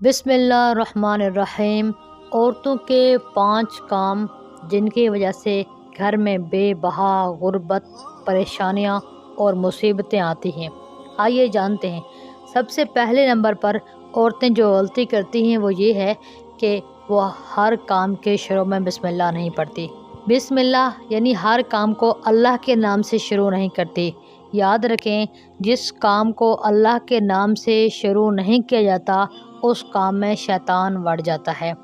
बिस्मिल्लाहिर्रहमानिर्रहीम। औरतों के 5 काम जिनकी वजह से घर में बेबहा गुर्बत, परेशानियाँ और मुसीबतें आती हैं। आइए जानते हैं। सबसे पहले नंबर पर औरतें जो गलती करती हैं वो ये है कि वो हर काम के शुरू में बिस्मिल्लाह नहीं पढ़ती। बिस्मिल्लाह यानी हर काम को अल्लाह के नाम से शुरू नहीं करती। याद रखें, जिस काम को अल्लाह के नाम से शुरू नहीं किया जाता उस काम में शैतान बढ़ जाता है।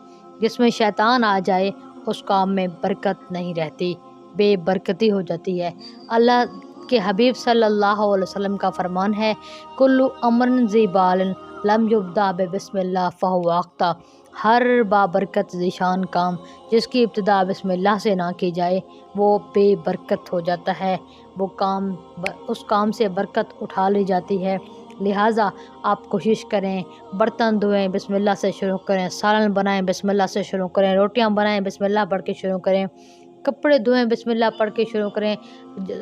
जिसमें शैतान आ जाए उस काम में बरकत नहीं रहती, बेबरकती हो जाती है। अल्लाह के हबीब सल्लल्लाहु अलैहि वसल्लम का फरमान है, कुल्लु अमरन ज़िबालन लम युब्दा बिस्मिल्लाह फहुवा अख्ता। हर बाबरकत ज़ीशान काम जिसकी इब्तिदा बिस्मिल्लाह से ना की जाए वो बेबरकत हो जाता है। वो काम उस काम से बरकत उठा ली जाती है। लिहाजा आप कोशिश करें, बर्तन धोएं बिस्मिल्लाह से शुरू करें, सालन बनाएं बिस्मिल्लाह से शुरू करें, रोटियां बनाएं बिस्मिल्लाह पढ़ के शुरू करें, कपड़े धोएं बिस्मिल्लाह पढ़ के शुरू करें,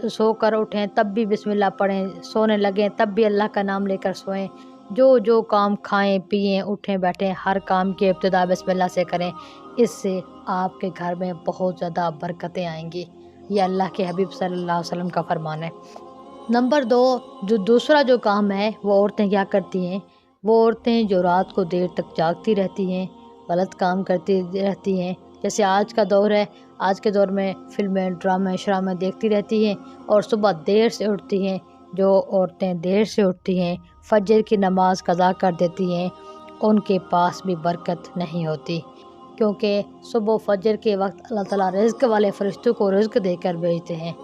सोकर उठें तब भी बिस्मिल्लाह पढ़ें, सोने लगें तब भी अल्लाह का नाम लेकर सोएं। जो काम खाएं पिएं उठें बैठें हर काम की इब्तिदा बिस्मिल्लाह से करें। इससे आपके घर में बहुत ज़्यादा बरकतें आएंगी। ये अल्लाह के हबीब सल्लल्लाहु अलैहि वसल्लम का फरमान है। नंबर 2, दूसरा जो काम है वो औरतें क्या करती हैं। वो औरतें जो रात को देर तक जागती रहती हैं, गलत काम करती रहती हैं। जैसे आज का दौर है, आज के दौर में फिल्में ड्रामे शरामे देखती रहती हैं और सुबह देर से उठती हैं। जो औरतें देर से उठती हैं, फजर की नमाज कज़ा कर देती हैं, उनके पास भी बरकत नहीं होती। क्योंकि सुबह फजर के वक्त अल्लाह ताला रिज़्क़ वाले फ़रिश्तों को रिज़्क़ देकर भेजते हैं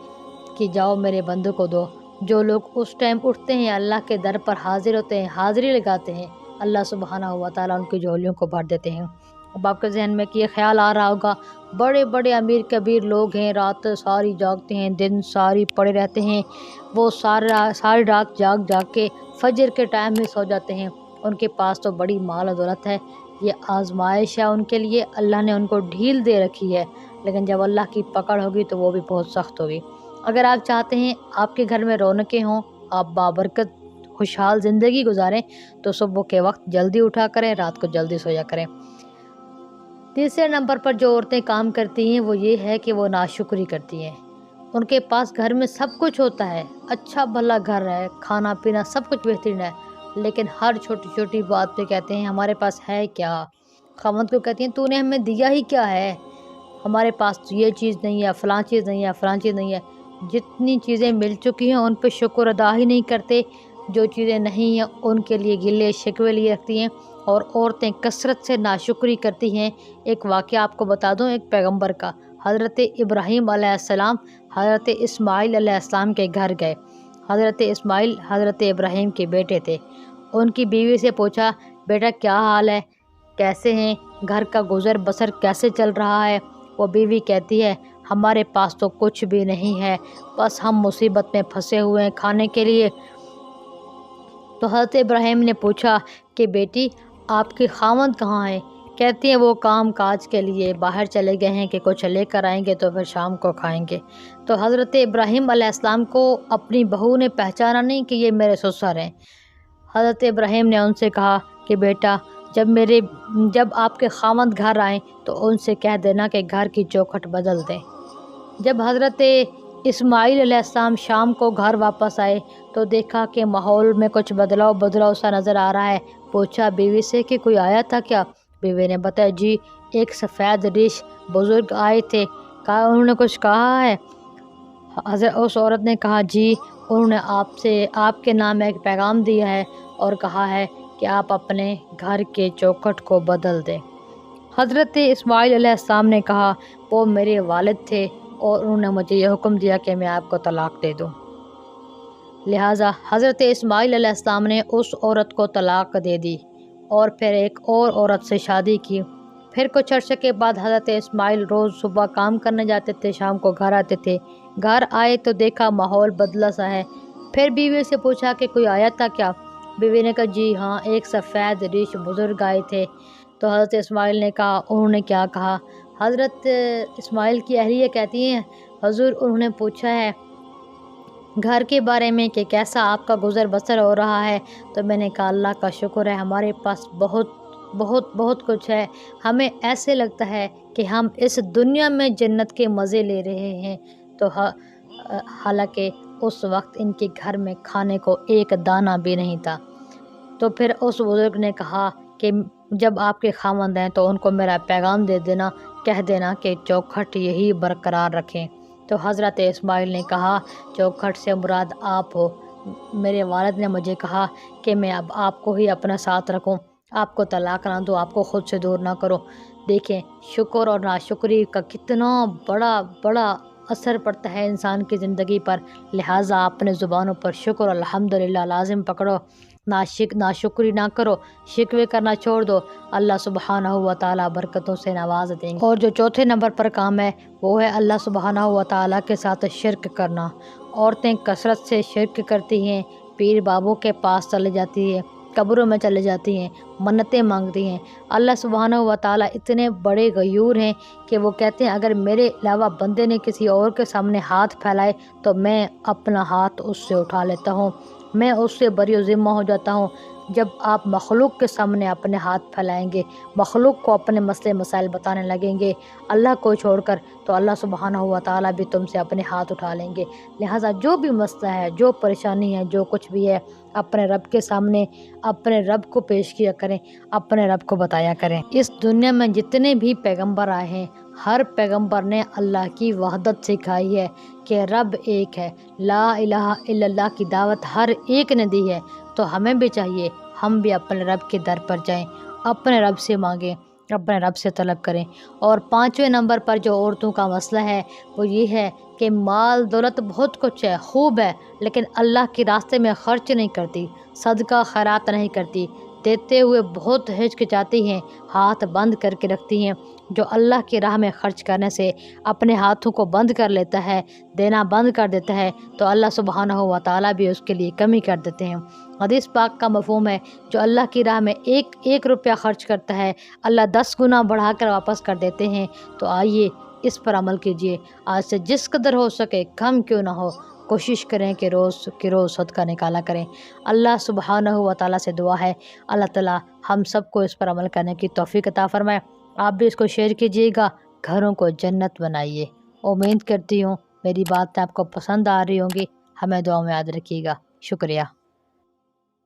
कि जाओ मेरे बंदों को दो। जो लोग उस टाइम उठते हैं, अल्लाह के दर पर हाजिर होते हैं, हाज़िरी लगाते हैं, अल्लाह सुब्हानहू व तआला उनकी झोलियों को भर देते हैं। अब आपके जहन में कि ये ख्याल आ रहा होगा, बड़े बड़े अमीर कबीर लोग हैं, रात सारी जागते हैं, दिन सारी पड़े रहते हैं, वो सारी रात जाग के फजर के टाइम में सो जाते हैं, उनके पास तो बड़ी माल और दौलत है। ये आजमाइश है उनके लिए, अल्लाह ने उनको ढील दे रखी है। लेकिन जब अल्लाह की पकड़ होगी तो वो भी बहुत सख्त होगी। अगर आप चाहते हैं आपके घर में रौनकें हों, आप बाबरकत खुशहाल ज़िंदगी गुजारें, तो सुबह के वक्त जल्दी उठा करें, रात को जल्दी सोया करें। तीसरे नंबर पर जो औरतें काम करती हैं वो ये है कि वो नाशुक्री करती हैं। उनके पास घर में सब कुछ होता है, अच्छा भला घर है, खाना पीना सब कुछ बेहतरीन है, लेकिन हर छोटी छोटी बात पे कहते हैं हमारे पास है क्या। ख़ावंद को कहती हैं तूने हमें दिया ही क्या है, हमारे पास तो ये चीज़ नहीं है, फ़लाँ चीज़ नहीं है, फ़लाँ चीज़ नहीं है। जितनी चीज़ें मिल चुकी हैं उन पर शुक्र अदा ही नहीं करते, जो चीज़ें नहीं हैं उनके लिए गिले शिकवे लिए रखती हैं। और औरतें कसरत से नाशुक्री करती हैं। एक वाक़या आपको बता दूं, एक पैगंबर का, हज़रत इब्राहीम अलैहिस्सलाम हज़रत इस्माईल अलैहिस्सलाम के घर गए। हज़रत इस्माईल हज़रत इब्राहीम के बेटे थे। उनकी बीवी से पूछा, बेटा क्या हाल है, कैसे हैं, घर का गुज़र बसर कैसे चल रहा है। वो बीवी कहती है हमारे पास तो कुछ भी नहीं है, बस हम मुसीबत में फंसे हुए हैं खाने के लिए। तो हज़रत इब्राहीम ने पूछा कि बेटी आपके ख़ावंद कहाँ हैं। कहती हैं वो काम काज के लिए बाहर चले गए हैं कि कुछ लेकर आएंगे तो फिर शाम को खाएंगे। तो हज़रत इब्राहीम अलैहिस्सलाम को अपनी बहू ने पहचाना नहीं कि ये मेरे ससुर हैं। हज़रत इब्राहीम ने उनसे कहा कि बेटा जब आपके ख़ावंद घर आएँ तो उनसे कह देना कि घर की चौखट बदल दें। जब हज़रत इस्माईल अलैहिस्सलाम शाम को घर वापस आए तो देखा कि माहौल में कुछ बदलाव सा नज़र आ रहा है। पूछा बीवी से कि कोई आया था क्या। बीवी ने बताया जी, एक सफ़ेद रीश बुज़ुर्ग आए थे, कहा उन्होंने कुछ कहा है। उस औरत ने कहा जी, उन्होंने आपसे आपके नाम एक पैगाम दिया है और कहा है कि आप अपने घर के चौखट को बदल दें। हज़रत इस्माईल अलैहिस्सलाम ने कहा वो मेरे वालिद थे और उन्होंने मुझे यह हुक्म दिया कि मैं आपको तलाक़ दे दूँ। लिहाजा हज़रत इस्माईल अलैहिस्सलाम ने उस औरत को तलाक़ दे दी और फिर एक और औरत से शादी की। फिर कुछ अर्से के बाद हज़रत इस्माईल रोज़ सुबह काम करने जाते थे, शाम को घर आते थे। घर आए तो देखा माहौल बदला सा है। फिर बीवी से पूछा कि कोई आया था क्या। बीवी ने कहा जी हाँ, एक सफ़ेद रीश बुज़ुर्ग आए थे। तो हज़रत इस्माईल ने कहा उन्होंने क्या कहा। हज़रत इस्माईल की अहलिया कहती हैं हुज़ूर उन्होंने पूछा है घर के बारे में कि कैसा आपका गुज़र बसर हो रहा है। तो मैंने कहा अल्लाह का शुक्र है, हमारे पास बहुत بہت بہت کچھ ہے۔ ہمیں ایسے لگتا ہے کہ ہم اس دنیا میں جنت کے مزے لے رہے ہیں، تو حالانکہ اس وقت ان کے گھر میں کھانے کو ایک دانہ بھی نہیں تھا۔ تو پھر اس بزرگ نے کہا کہ جب آپ کے خاوند ہیں تو ان کو میرا پیغام دے دینا، کہہ دینا کہ چوکھٹ یہی برقرار رکھیں۔ تو حضرت اسماعیل نے کہا چوکھٹ سے مراد آپ ہو، میرے والد نے مجھے کہا کہ میں اب آپ کو ہی اپنا ساتھ رکھوں، آپ کو طلاق نہ دوں، آپ کو خود سے دور نہ کرو۔ دیکھیں شکر اور ناشکری کا کتنا بڑا بڑا اثر پڑتا ہے انسان کی زندگی پر، لہٰذا اپنے زبانوں پر شکر الحمدللہ لازم پکڑو، ناشکری نہ کرو، شکوے کرنا چھوڑ دو، اللہ سبحانہ و تعالیٰ برکتوں سے نواز دیں گے۔ اور جو چوتھے نمبر پر کام ہے وہ ہے اللہ سبحانہ و تعالیٰ کے ساتھ شرک کرنا۔ عورتیں کثرت سے شرک کرتی ہیں، پیر بابوں کے پاس چلے جاتی ہیں، قبروں میں چلے جاتی ہیں، منتیں مانگتی ہیں۔ اللہ سبحانہ و تعالیٰ اتنے بڑے غیور ہیں کہ وہ کہتے ہیں اگر میرے علاوہ بندے نے کسی اور کے سامنے ہاتھ پھیلائے تو میں اپنا ہاتھ اس سے اٹھا لیتا ہوں، میں اس سے بری و ذمہ ہو جاتا ہوں۔ جب آپ مخلوق کے سامنے اپنے ہاتھ پھیلائیں گے، مخلوق کو اپنے مسئلے مسائل بتانے لگیں گے اللہ کو چھوڑ کر، تو اللہ سبحانہ و تعالیٰ بھی تم سے اپنے ہاتھ اٹھا لیں گے۔ لہٰذا جو بھی مسئلہ ہے، جو پریشانی ہے، جو کچھ بھی ہے، اپنے رب کے سامنے اپنے رب کو پیش کیا کریں، اپنے رب کو بتایا کریں۔ اس دنیا میں جتنے بھی پیغمبر آئے ہیں، ہر پیغمبر نے اللہ کی وحدت سکھائی ہے کہ رب ایک ہے، لا الہ الا اللہ کی دعوت ہر ایک نے دی ہے۔ تو ہمیں بھی چاہیے ہم بھی اپنے رب کے در پر جائیں، اپنے رب سے مانگیں، اپنے رب سے طلب کریں۔ اور پانچویں نمبر پر جو عورتوں کا مسئلہ ہے وہ یہ ہے کہ مال دولت بہت کچھ ہے، خوب ہے، لیکن اللہ کے راستے میں خرچ نہیں کرتی، صدقہ خیرات نہیں کرتی، دیتے ہوئے بہت ہچکچاتی ہیں، ہاتھ بند کر کے رکھتی ہیں۔ جو اللہ کی راہ میں خرچ کرنے سے اپنے ہاتھوں کو بند کر لیتا ہے، دینا بند کر دیتا ہے، تو اللہ سبحانہ و تعالیٰ بھی اس کے لیے کمی کر دیتے ہیں۔ حدیث پاک کا مفہوم ہے جو اللہ کی راہ میں ایک روپیہ خرچ کرتا ہے، اللہ 10 گنا بڑھا کر واپس کر دیتے ہیں۔ تو آئیے اس پر عمل کیجیے، آج سے جس قدر ہو سکے، کم کیوں نہ ہو، کوشش کریں کہ روز صدقہ نکالا کریں۔ اللہ سبحانہ و تعالیٰ سے دعا ہے اللہ تعالیٰ ہم سب کو اس پر عمل کرنے کی توفیق عطا فرمائے۔ آپ بھی اس کو شیئر کیجیے گا، گھروں کو جنت بنائیے۔ امید کرتی ہوں میری باتیں آپ کو پسند آ رہی ہوں گی، ہمیں دعا میں یاد رکھیے گا۔ شکریہ۔